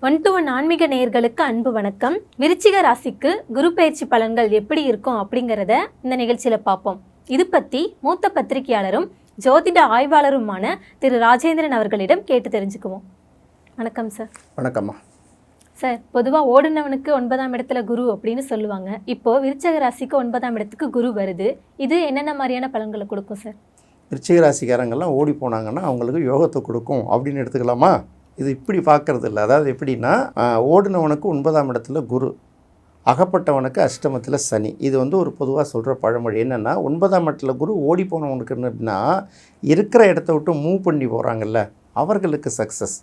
One to one ஆன்மீக நேயர்களுக்கு அன்பு வணக்கம். விருச்சிக ராசிக்கு குரு பயிற்சி பலன்கள் எப்படி இருக்கும் அப்படிங்கிறத இந்த நிகழ்ச்சியில் பார்ப்போம். இது பற்றி மூத்த பத்திரிகையாளரும் ஜோதிட ஆய்வாளருமான திரு ராஜேந்திரன் அவர்களிடம் கேட்டு தெரிஞ்சுக்குவோம். வணக்கம் சார். வணக்கம்மா. சார், பொதுவாக ஓடுனவனுக்கு 9ஆம் இடத்துல குரு அப்படின்னு சொல்லுவாங்க. இப்போது விருச்சிக ராசிக்கு 9ஆம் இடத்துக்கு குரு வருது. இது என்னென்ன மாதிரியான பலன்களை கொடுக்கும் சார்? விருச்சிக ராசிக்காரங்கள்லாம் ஓடி போனாங்கன்னா அவங்களுக்கு யோகத்தை கொடுக்கும் அப்படின்னு எடுத்துக்கலாமா? இது இப்படி பார்க்கறது இல்லை. அதாவது எப்படின்னா, ஓடினவனுக்கு 9ஆம் இடத்துல குரு, அகப்பட்டவனுக்கு அஷ்டமத்தில் சனி. இது ஒரு பொதுவாக சொல்கிற பழமொழி. என்னென்னா, 9ஆம் இடத்துல குரு ஓடி போனவனுக்கு என்னன்னா, இருக்கிற இடத்த விட்டு மூவ் பண்ணி போகிறாங்கல்ல, அவர்களுக்கு சக்ஸஸ்.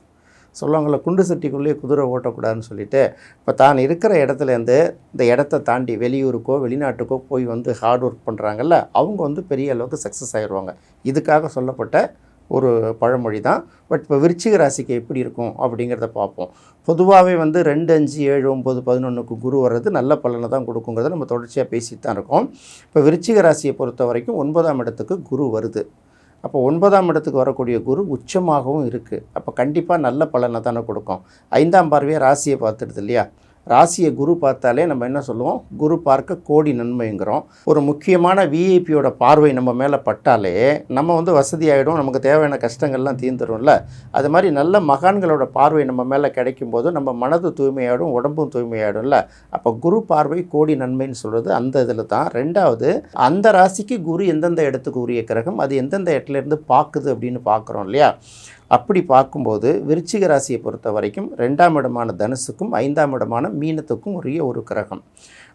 சொல்லுவாங்கள்ல, குண்டு சட்டிக்குள்ளேயே குதிரை ஓட்டக்கூடாதுன்னு சொல்லிட்டு, இப்போ தான் இருக்கிற இடத்துலேருந்து இந்த இடத்த தாண்டி வெளியூருக்கோ வெளிநாட்டுக்கோ போய் ஹார்ட் ஒர்க் பண்ணுறாங்கல்ல, அவங்க பெரிய அளவுக்கு சக்ஸஸ் ஆகிடுவாங்க. இதுக்காக சொல்லப்பட்ட ஒரு பழமொழி தான். பட் இப்போ விருச்சிக ராசிக்கு எப்படி இருக்கும் அப்படிங்கிறத பார்ப்போம். பொதுவாகவே 2, 5, 7, 9, 11க்கு குரு வர்றது நல்ல பலனை தான் கொடுக்குங்கிறத நம்ம தொடர்ச்சியாக பேசிட்டு தான் இருக்கோம். இப்போ விருச்சிக ராசியை பொறுத்த வரைக்கும் 9ஆம் இடத்துக்கு குரு வருது. அப்போ 9ஆம் இடத்துக்கு வரக்கூடிய குரு உச்சமாகவும் இருக்குது. அப்போ கண்டிப்பாக நல்ல பலனை தானே கொடுக்கும். 5ஆம் பார்வையாக ராசியை பார்த்துடுது இல்லையா? ராசியை குரு பார்த்தாலே நம்ம என்ன சொல்லுவோம்? குரு பார்க்க கோடி நன்மைங்கிறோம். ஒரு முக்கியமான விஐபியோட பார்வை நம்ம மேலே பட்டாலே நம்ம வசதியாகிடும், நமக்கு தேவையான கஷ்டங்கள்லாம் தீர்ந்துடும்ல. அது மாதிரி நல்ல மகான்களோட பார்வை நம்ம மேலே கிடைக்கும் போது நம்ம மனது தூய்மையாகிடும், உடம்பும் தூய்மையாகிடும்ல. அப்போ குரு பார்வை கோடி நன்மைன்னு சொல்கிறது அந்த இதில் தான். ரெண்டாவது, அந்த ராசிக்கு குரு எந்தெந்த இடத்துக்கு உரிய கிரகம், அது எந்தெந்த இடத்துலேருந்து பார்க்குது அப்படின்னு பார்க்குறோம் இல்லையா? அப்படி பார்க்கும்போது விருச்சிக ராசியை பொறுத்த வரைக்கும் 2ஆம் இடமான தனுசுக்கும் 5ஆம் இடமான மீனத்துக்கும் உரிய ஒரு கிரகம்.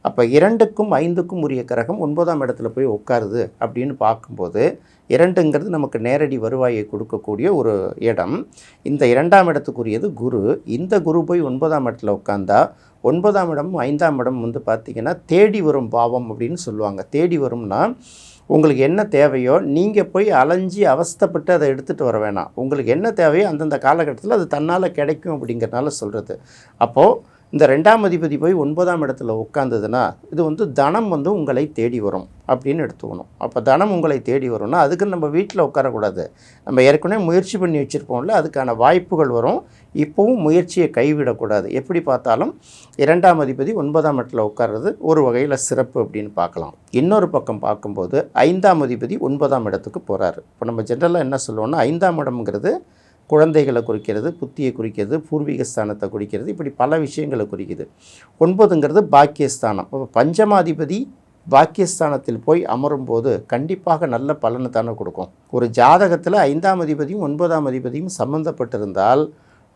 அப்போ 2க்கும் 5க்கும் உரிய கிரகம் 9ஆம் இடத்துல போய் உட்காருது அப்படின்னு பார்க்கும்போது, 2ங்கிறது நமக்கு நேரடி வருவாயை கொடுக்கக்கூடிய ஒரு இடம். இந்த 2ஆம் இடத்துக்குரியது குரு. இந்த குரு போய் 9ஆம் இடத்துல உட்காந்தா 9ஆம் இடமும் 5ஆம் இடம் பார்த்திங்கன்னா தேடி வரும் பாவம் அப்படின்னு சொல்லுவாங்க. தேடி வரும்னா, உங்களுக்கு என்ன தேவையோ நீங்கள் போய் அலைஞ்சி அவஸ்தைப்பட்டு அதை எடுத்துகிட்டு வர வேணாம். உங்களுக்கு என்ன தேவையோ அந்தந்த காலகட்டத்தில் அது தன்னால் கிடைக்கும் அப்படிங்கிறனால சொல்கிறது. அப்போது இந்த 2ஆம் அதிபதி போய் 9ஆம் இடத்துல உட்காந்ததுன்னா இது தனம் உங்களை தேடி வரும் அப்படின்னு எடுத்துக்கணும். அப்போ தனம் உங்களை தேடி வரும்னா அதுக்கு நம்ம வீட்டில் உட்காரக்கூடாது. நம்ம ஏற்கனவே முயற்சி பண்ணி வச்சுருப்போம்ல, அதுக்கான வாய்ப்புகள் வரும். இப்போவும் முயற்சியை கைவிடக்கூடாது. எப்படி பார்த்தாலும் 2ஆம் அதிபதி 9ஆம் இடத்துல உட்கார்றது ஒரு வகையில் சிறப்பு அப்படின்னு பார்க்கலாம். இன்னொரு பக்கம் பார்க்கும்போது 5ஆம் அதிபதி 9ஆம் இடத்துக்கு போகிறாரு. இப்போ நம்ம ஜென்ரலாக என்ன சொல்லுவோம்னா, 5ஆம் இடம்ங்கிறது குழந்தைகளை குறிக்கிறது, புத்தியை குறிக்கிறது, பூர்வீக ஸ்தானத்தை குறிக்கிறது, இப்படி பல விஷயங்களை குறிக்குது. 9ங்கிறது பாக்கியஸ்தானம். இப்போ பஞ்சமாதிபதி பாக்கியஸ்தானத்தில் போய் அமரும் போது கண்டிப்பாக நல்ல பலனை தானே கொடுக்கும். ஒரு ஜாதகத்தில் 5ஆம் அதிபதியும் 9ஆம் அதிபதியும் சம்மந்தப்பட்டிருந்தால்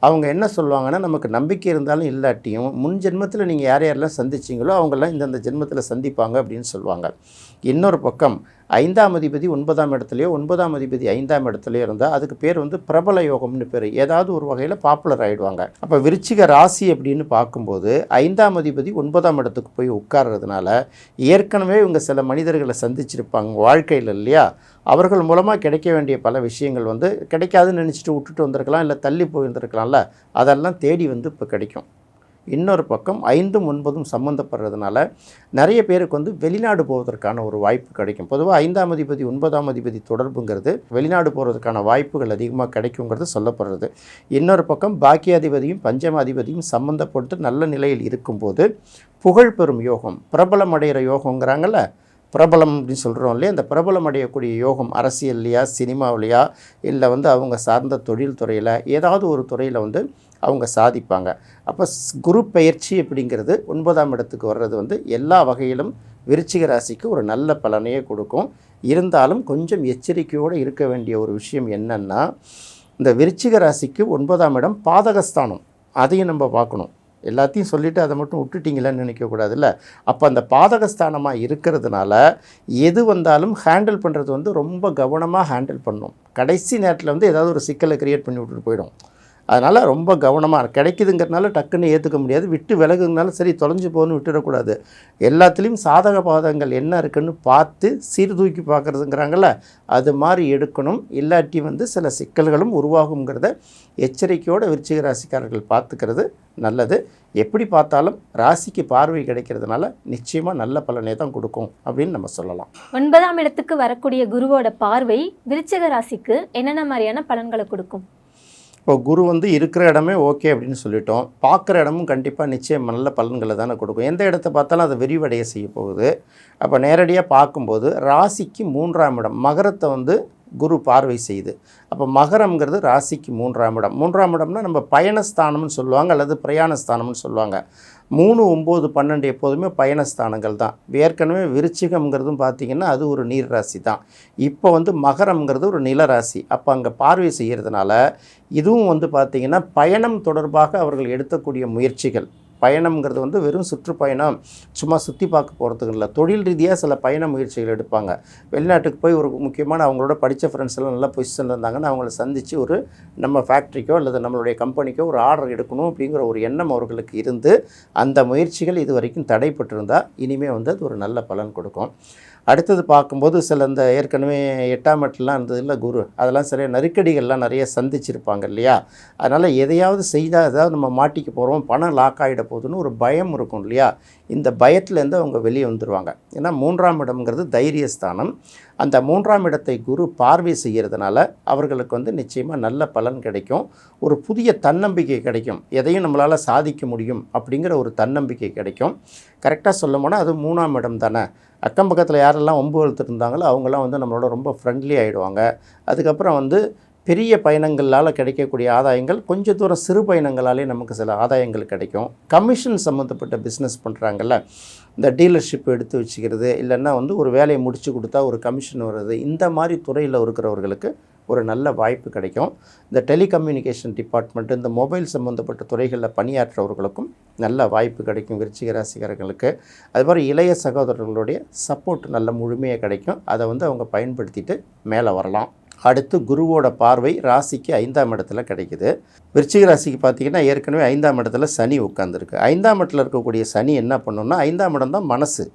அவங்க என்ன சொல்லுவாங்கன்னா, நமக்கு நம்பிக்கை இருந்தாலும் இல்லாட்டியும் முன் ஜென்மத்தில் நீங்கள் யார் யாரெல்லாம் சந்திச்சிங்களோ அவங்கெல்லாம் இந்தந்த ஜென்மத்தில் சந்திப்பாங்க அப்படின்னு சொல்லுவாங்க. இன்னொரு பக்கம் 5ஆம் அதிபதி 9ஆம் இடத்துலையோ 9ஆம் அதிபதி 5ஆம் இடத்துலையோ இருந்தால் அதுக்கு பேர் பிரபல யோகம்னு பேர். ஏதாவது ஒரு வகையில் பாப்புலர் ஆகிடுவாங்க. அப்போ விருச்சிக ராசி அப்படின்னு பார்க்கும்போது 5ஆம் அதிபதி 9ஆம் இடத்துக்கு போய் உட்கார்றதுனால ஏற்கனவே இவங்க சில மனிதர்களை சந்திச்சிருப்பாங்க வாழ்க்கையில் இல்லையா? அவர்கள் மூலமாக கிடைக்க வேண்டிய பல விஷயங்கள் கிடைக்காதுன்னு நினச்சிட்டு விட்டுட்டு வந்திருக்கலாம், இல்லை தள்ளி போயிருந்துருக்கலாம்ல, அதெல்லாம் தேடி இப்போ கிடைக்கும். இன்னொரு பக்கம் 5ம் 9ம் சம்மந்தப்படுறதுனால நிறைய பேருக்கு வெளிநாடு போவதற்கான ஒரு வாய்ப்பு கிடைக்கும். பொதுவாக 5ஆம் அதிபதி 9ஆம் அதிபதி தொடர்புங்கிறது வெளிநாடு போகிறதுக்கான வாய்ப்புகள் அதிகமாக கிடைக்குங்கிறது சொல்லப்படுறது. இன்னொரு பக்கம் பாக்கியாதிபதியும் பஞ்சமாதிபதியும் சம்மந்தப்பட்டு நல்ல நிலையில் இருக்கும்போது புகழ் பெறும் யோகம், பிரபலம் அடைகிற யோகங்கிறாங்கல்ல, பிரபலம் அப்படின்னு சொல்கிறோம் இல்லையா? அந்த பிரபலம் அடையக்கூடிய யோகம் அரசியல்லையா, சினிமாவிலையா, இல்லை அவங்க சார்ந்த தொழில் துறையில் ஏதாவது ஒரு துறையில் அவங்க சாதிப்பாங்க. அப்போ குரு பயிற்சி அப்படிங்கிறது 9ஆம் இடத்துக்கு வர்றது எல்லா வகையிலும் விருச்சிக ராசிக்கு ஒரு நல்ல பலனையே கொடுக்கும். இருந்தாலும் கொஞ்சம் எச்சரிக்கையோடு இருக்க வேண்டிய ஒரு விஷயம் என்னென்னா, இந்த விருச்சிக ராசிக்கு 9ஆம் இடம் பாதகஸ்தானம். அதையும் நம்ம பார்க்கணும். எல்லாத்தையும் சொல்லிவிட்டு அதை மட்டும் விட்டுட்டிங்களான்னு நினைக்கக்கூடாதுல்ல. அப்போ அந்த பாதகஸ்தானமாக இருக்கிறதுனால எது வந்தாலும் ஹேண்டில் பண்ணுறது ரொம்ப கவனமாக ஹேண்டில் பண்ணணும். கடைசி நேரத்தில் ஏதாவது ஒரு சிக்கலை க்ரியேட் பண்ணி விட்டுட்டு போயிடும். அதனால் ரொம்ப கவனமாக கிடைக்குதுங்கிறதுனால டக்குன்னு ஏற்றுக்க முடியாது. விட்டு விலகுனாலும் சரி, தொலைஞ்சு போகணும்னு விட்டுடக்கூடாது. எல்லாத்துலேயும் சாதக பாதகங்கள் என்ன இருக்குன்னு பார்த்து சீர்தூக்கி பார்க்குறதுங்கிறாங்கல்ல, அது மாதிரி எடுக்கணும். இல்லாட்டி சில சிக்கல்களும் உருவாகுங்கிறத எச்சரிக்கையோடு விருச்சிக ராசிக்காரர்கள் பார்த்துக்கிறது நல்லது. எப்படி பார்த்தாலும் ராசிக்கு பார்வை கிடைக்கிறதுனால நிச்சயமாக நல்ல பலனை தான் கொடுக்கும் அப்படின்னு நம்ம சொல்லலாம். 9ஆம் இடத்துக்கு வரக்கூடிய குருவோட பார்வை விருச்சிக ராசிக்கு என்னென்ன மாதிரியான பலன்களை கொடுக்கும்? இப்போ குரு வந்து இருக்கிற இடமே ஓகே அப்படின்னு சொல்லிட்டோம். பார்க்குற இடமும் கண்டிப்பாக நிச்சயம் நல்ல பலன்களை தானே கொடுக்கும். எந்த இடத்த பார்த்தாலும் அதை விரிவடைய செய்ய போகுது. அப்போ நேரடியாக பார்க்கும்போது ராசிக்கு 3ஆம் இடம் மகரத்தை வந்து குரு பார்வை செய்யுது. அப்போ மகரம்ங்கிறது ராசிக்கு 3ஆம் இடம். 3ஆம் இடம்னா நம்ம பயணஸ்தானம்னு சொல்லுவாங்க அல்லது பிரயாணஸ்தானம்னு சொல்லுவாங்க. 3, 9, 12 எப்போதுமே பயணஸ்தானங்கள் தான். ஏற்கனவே விருச்சிகம்ங்கிறதும் பார்த்திங்கன்னா அது ஒரு நீர் ராசி தான். இப்போ வந்து மகரம்ங்கிறது ஒரு நில ராசி. அப்போ அங்கே பார்வை செய்கிறதுனால இதுவும் வந்து பார்த்திங்கன்னா பயணம் தொடர்பாக அவர்கள் எடுக்கக்கூடிய முயற்சிகள். பயணம்ங்கிறது வந்து வெறும் சுற்றுப்பயணம், சும்மா சுற்றி பார்க்க போகிறதுக்கு இல்லை. தொழில் ரீதியாக சில பயண முயற்சிகள் எடுப்பாங்க. வெளிநாட்டுக்கு போய் ஒரு முக்கியமான அவங்களோட படித்த ஃப்ரெண்ட்ஸ் எல்லாம் நல்ல பொசிஷனில் இருந்தாங்கன்னா அவங்கள சந்தித்து ஒரு நம்ம ஃபேக்ட்ரிக்கோ அல்லது நம்மளுடைய கம்பெனிக்கோ ஒரு ஆர்டர் எடுக்கணும் அப்படிங்கிற ஒரு எண்ணம் அவர்களுக்கு இருந்து அந்த முயற்சிகள் இது வரைக்கும் தடைப்பட்டிருந்தால் இனிமேல் வந்து அது ஒரு நல்ல பலன் கொடுக்கும். அடுத்தது பார்க்கும்போது சில இந்த ஏற்கனவே 8ஆம் இடத்துலாம் இருந்ததில்ல குரு, அதெல்லாம் சரியாக நெருக்கடிகள்லாம் நிறைய சந்திச்சிருப்பாங்க இல்லையா. அதனால் எதையாவது செய்தால் ஏதாவது நம்ம மாட்டிக்க போகிறோம், பணம் லாக் ஆகிட போகுதுன்னு ஒரு பயம் இருக்கும் இல்லையா. இந்த பயத்துலேருந்து அவங்க வெளியே வந்துடுவாங்க. ஏன்னா 3ஆம் இடம்ங்கிறது தைரியஸ்தானம். அந்த 3ஆம் இடத்தை குரு பார்வை செய்கிறதுனால அவர்களுக்கு வந்து நிச்சயமாக நல்ல பலன் கிடைக்கும். ஒரு புதிய தன்னம்பிக்கை கிடைக்கும். எதையும் நம்மளால் சாதிக்க முடியும் அப்படிங்கிற ஒரு தன்னம்பிக்கை கிடைக்கும். கரெக்டாக சொல்ல போனால் அது 3ஆம் இடம் தானே. அக்கம் பக்கத்தில் யாரெல்லாம் வம்பு வளர்த்துருந்தாங்களோ அவங்களாம் வந்து நம்மளோட ரொம்ப ஃப்ரெண்ட்லி ஆகிடுவாங்க. அதுக்கப்புறம் வந்து பெரிய பயணங்களால் கிடைக்கக்கூடிய ஆதாயங்கள் கொஞ்சம் தூரம் சிறு பயணங்களாலே நமக்கு சில ஆதாயங்கள் கிடைக்கும். கமிஷன் சம்மந்தப்பட்ட பிஸ்னஸ் பண்ணுறாங்கல்ல, இந்த டீலர்ஷிப் எடுத்து வச்சுக்கிறது, இல்லைன்னா வந்து ஒரு வேலையை முடித்து கொடுத்தா ஒரு கமிஷன் வர்றது, இந்த மாதிரி துறையில் இருக்கிறவர்களுக்கு ஒரு நல்ல வாய்ப்பு கிடைக்கும். இந்த டெலிகம்யூனிகேஷன் டிபார்ட்மெண்ட், இந்த மொபைல் சம்மந்தப்பட்ட துறைகளில் பணியாற்றவர்களுக்கும் நல்ல வாய்ப்பு கிடைக்கும் விருச்சிக ராசிக்காரர்களுக்கு. அது மாதிரி இளைய சகோதரர்களுடைய சப்போர்ட் நல்ல முழுமையாக கிடைக்கும். அதை வந்து அவங்க பயன்படுத்திட்டு மேலே வரலாம். அடுத்து குருவோட பார்வை ராசிக்கு 5ஆம் இடத்துல கிடைக்குது. விருச்சிக ராசிக்கு பார்த்திங்கன்னா ஏற்கனவே 5ஆம் இடத்துல சனி உட்காந்துருக்கு. 5ஆம் இடத்துல இருக்கக்கூடிய சனி என்ன பண்ணணும்னா 5ஆம் இடம் தான் மனசு.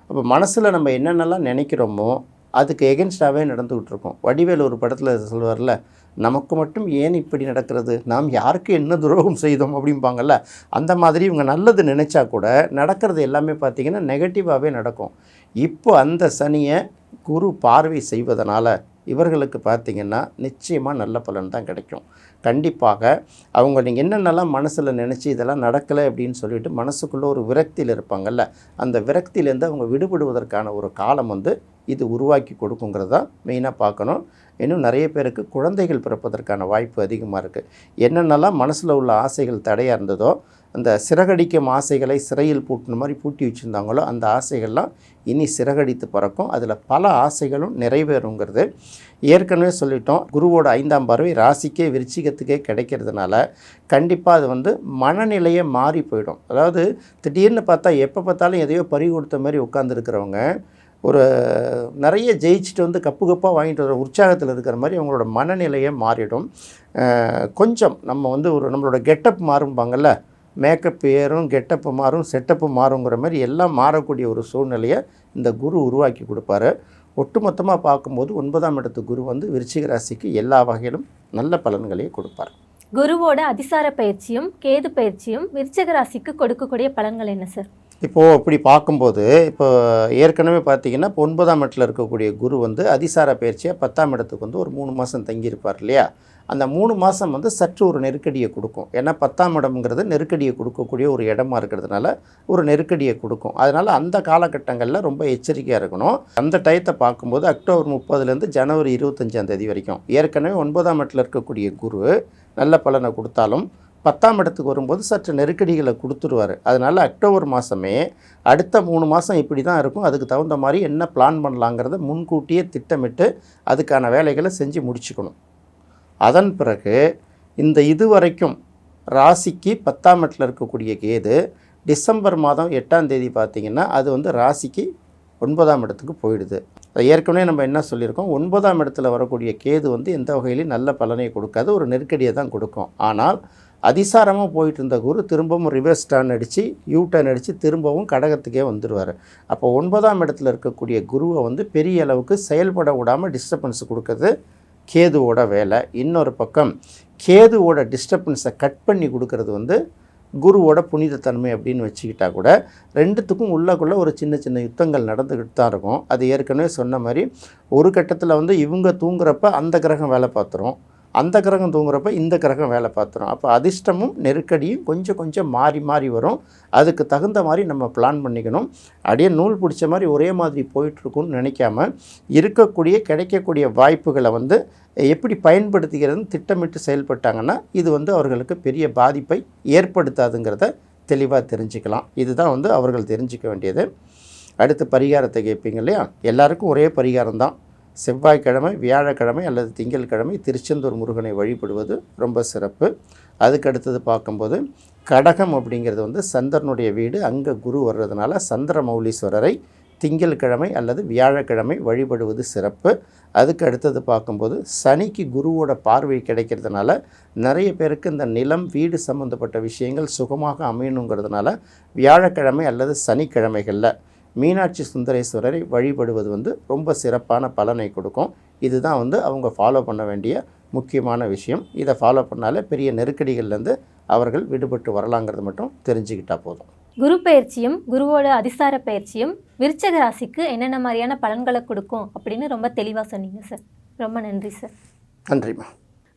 அப்போ மனசில் நம்ம என்னென்னலாம் நினைக்கிறோமோ அதுக்கு எகென்ஸ்டாகவே நடந்துக்கிட்டு இருக்கோம். வடிவேல் ஒரு படத்தில் சொல்லுவார்ல, நமக்கு மட்டும் ஏன் இப்படி நடக்கிறது, நாம் யாருக்கு என்ன துரோகம் செய்தோம் அப்படிம்பாங்கள்ல. அந்த மாதிரி இவங்க நல்லது நினச்சா கூட நடக்கிறது எல்லாமே பார்த்திங்கன்னா நெகட்டிவாகவே நடக்கும். இப்போ அந்த சனியை குரு பார்வை செய்வதனால இவர்களுக்கு பார்த்திங்கன்னா நிச்சயமாக நல்ல பலன் தான் கிடைக்கும். கண்டிப்பாக அவங்க நீங்கள் என்னென்னலாம் மனசில் நினச்சி இதெல்லாம் நடக்கலை அப்படின்னு சொல்லிட்டு மனசுக்குள்ளே ஒரு விரக்தியில் இருப்பாங்கள்ல, அந்த விரக்தியிலேருந்து அவங்க விடுபடுவதற்கான ஒரு காலம் வந்து இது உருவாக்கி கொடுக்குங்கிறதா மெயினாக பார்க்கணும். இன்னும் நிறைய பேருக்கு குழந்தைகள் பிறப்பதற்கான வாய்ப்பு அதிகமாக இருக்குது. என்னென்னலாம் மனசில் உள்ள ஆசைகள் தடையாக இருந்ததோ, அந்த சிறகடிக்கும் ஆசைகளை சிறையில் பூட்டின மாதிரி பூட்டி வச்சுருந்தாங்களோ அந்த ஆசைகள்லாம் இனி சிறகடித்து பறக்கும். அதில் பல ஆசைகளும் நிறைவேறுங்கிறது ஏற்கனவே சொல்லிட்டோம். குருவோட 5ஆம் பார்வை ராசிக்கே விருச்சிகத்துக்கே கிடைக்கிறதுனால கண்டிப்பாக அது வந்து மனநிலையே மாறி போயிடும். அதாவது திடீர்னு பார்த்தா எப்போ பார்த்தாலும் எதையோ பறி கொடுத்த மாதிரி உட்காந்துருக்கிறவங்க ஒரு நிறைய ஜெயிச்சுட்டு வந்து கப்பாக வாங்கிட்டு வர உற்சாகத்தில் இருக்கிற மாதிரி அவங்களோட மனநிலையே மாறிடும். கொஞ்சம் நம்ம வந்து ஒரு நம்மளோட கெட்டப் மாறும்பாங்கள்ல, மேக்கப் ஏறும், கெட்டப்பு மாறும், செட்டப்பு மாறுங்கிற மாதிரி எல்லாம் மாறக்கூடிய ஒரு சூழ்நிலையை இந்த குரு உருவாக்கி கொடுப்பாரு. ஒட்டுமொத்தமாக பார்க்கும்போது 9ஆம் இடத்து குரு வந்து விருச்சிக ராசிக்கு எல்லா வகையிலும் நல்ல பலன்களையும் கொடுப்பார். குருவோட அதிசார பயிற்சியும் கேது பயிற்சியும் விருச்சிக ராசிக்கு கொடுக்கக்கூடிய பலன்கள் என்ன சார்? இப்போது அப்படி பார்க்கும்போது இப்போ ஏற்கனவே பார்த்திங்கன்னா இப்போ 9ஆம் இடத்துல இருக்கக்கூடிய குரு வந்து அதிசார பயிற்சியாக 10ஆம் இடத்துக்கு வந்து ஒரு 3 மாதம் தங்கியிருப்பார் இல்லையா. அந்த 3 மாதம் வந்து சற்று ஒரு நெருக்கடியை கொடுக்கும். ஏன்னா 10ஆம் இடம்ங்கிறது நெருக்கடியை கொடுக்கக்கூடிய ஒரு இடமா இருக்கிறதுனால ஒரு நெருக்கடியை கொடுக்கும். அதனால் அந்த காலகட்டங்களில் ரொம்ப எச்சரிக்கையாக இருக்கணும். அந்த டயத்தை பார்க்கும்போது அக்டோபர் 30 ஜனவரி 25ஆம் தேதி வரைக்கும் ஏற்கனவே 9ஆம் இடத்துல இருக்கக்கூடிய குரு நல்ல பலனை கொடுத்தாலும் 10ஆம் இடத்துக்கு வரும்போது சற்று நெருக்கடிகளை கொடுத்துருவார். அதனால் அக்டோபர் மாதமே அடுத்த 3 மாதம் இப்படி தான் இருக்கும். அதுக்கு தகுந்த மாதிரி என்ன பிளான் பண்ணலாங்கிறத முன்கூட்டியே திட்டமிட்டு அதுக்கான வேலைகளை செஞ்சு முடிச்சுக்கணும். அதன் பிறகு இந்த இதுவரைக்கும் ராசிக்கு 10ஆம் இடத்துல இருக்கக்கூடிய கேது டிசம்பர் மாதம் 8ஆம் தேதி பார்த்திங்கன்னா அது வந்து ராசிக்கு 9ஆம் இடத்துக்கு போயிடுது. ஏற்கனவே நம்ம என்ன சொல்லியிருக்கோம், 9ஆம் இடத்துல வரக்கூடிய கேது வந்து எந்த வகையிலையும் நல்ல பலனை கொடுக்காது, ஒரு நெருக்கடியை தான் கொடுக்கும். ஆனால் அதிசாரமாக போயிட்டு இருந்த குரு திரும்பவும் ரிவர்ஸ் டர்ன் அடித்து யூ-டர்ன் அடித்து திரும்பவும் கடகத்துக்கே வந்துடுவார். அப்போ 9ஆம் இடத்துல இருக்கக்கூடிய குருவை வந்து பெரிய அளவுக்கு செயல்பட விடாமல் டிஸ்டர்பன்ஸ் கொடுக்குறது கேதுவோட வேலை. இன்னொரு பக்கம் கேதுவோட டிஸ்டர்பன்ஸை கட் பண்ணி கொடுக்கறது வந்து குருவோட புனிதத்தன்மை அப்படின்னு வச்சுக்கிட்டா கூட ரெண்டுத்துக்கும் உள்ளக்குள்ளே ஒரு சின்ன சின்ன யுத்தங்கள் நடந்துக்கிட்டு தான் இருக்கும். அது ஏற்கனவே சொன்ன மாதிரி ஒரு கட்டத்தில் வந்து இவங்க தூங்குறப்ப அந்த கிரகம் வேலை பார்த்துரும், அந்த கிரகம் தூங்குறப்ப இந்த கிரகம் வேலை பார்த்துரும். அப்போ அதிர்ஷ்டமும் நெருக்கடியும் கொஞ்சம் கொஞ்சம் மாறி மாறி வரும். அதுக்கு தகுந்த மாதிரி நம்ம பிளான் பண்ணிக்கணும். அப்படியே நூல் பிடிச்ச மாதிரி ஒரே மாதிரி போயிட்டுருக்குன்னு நினைக்காம இருக்கக்கூடிய கிடைக்கக்கூடிய வாய்ப்புகளை வந்து எப்படி பயன்படுத்திக்கிறதுன்னு திட்டமிட்டு செயல்பட்டாங்கன்னா இது வந்து அவர்களுக்கு பெரிய பாதிப்பை ஏற்படுத்தாதுங்கிறத தெளிவாக தெரிஞ்சுக்கலாம். இதுதான் வந்து அவர்கள் தெரிஞ்சிக்க வேண்டியது. அடுத்து பரிகாரத்தை கேட்பீங்க இல்லையா? எல்லாருக்கும் ஒரே பரிகாரம் தான். செவ்வாய்க்கிழமை, வியாழக்கிழமை அல்லது திங்கட்கிழமை திருச்செந்தூர் முருகனை வழிபடுவது ரொம்ப சிறப்பு. அதுக்கு அடுத்தது பார்க்கும்போது கடகம் அப்படிங்கிறது வந்து சந்திரனுடைய வீடு, அங்கே குரு வர்றதுனால சந்திரமௌலீஸ்வரரை திங்கட்கிழமை அல்லது வியாழக்கிழமை வழிபடுவது சிறப்பு. அதுக்கு அடுத்தது பார்க்கும்போது சனிக்கு குருவோட பார்வை கிடைக்கிறதுனால நிறைய பேருக்கு இந்த நிலம் வீடு சம்மந்தப்பட்ட விஷயங்கள் சுகமாக அமையணுங்கிறதுனால வியாழக்கிழமை அல்லது சனிக்கிழமைகளில் மீனாட்சி சுந்தரேஸ்வரரை வழிபடுவது வந்து ரொம்ப சிறப்பான பலனை கொடுக்கும். இதுதான் வந்து அவங்க ஃபாலோ பண்ண வேண்டிய முக்கியமான விஷயம். இதை ஃபாலோ பண்ணாலே பெரிய நெருக்கடிகள்லேருந்து அவர்கள் விடுபட்டு வரலாங்கிறது மட்டும் தெரிஞ்சுக்கிட்டால் போதும். குரு பயிற்சியும் குருவோட அதிசார பயிற்சியும் விருச்சக ராசிக்கு என்னென்ன மாதிரியான பலன்களை கொடுக்கும் அப்படின்னு ரொம்ப தெளிவாக சொன்னீங்க சார். ரொம்ப நன்றி சார். நன்றிம்மா.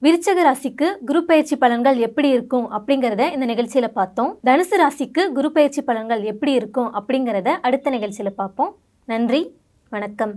விருச்சக ராசிக்கு குரு பயிற்சி பலன்கள் எப்படி இருக்கும் அப்படிங்கிறத இந்த நிகழ்ச்சியில் பார்த்தோம். தனுசு ராசிக்கு குரு பயிற்சி பலன்கள் எப்படி இருக்கும் அப்படிங்கிறத அடுத்த நிகழ்ச்சியில் பார்ப்போம். நன்றி, வணக்கம்.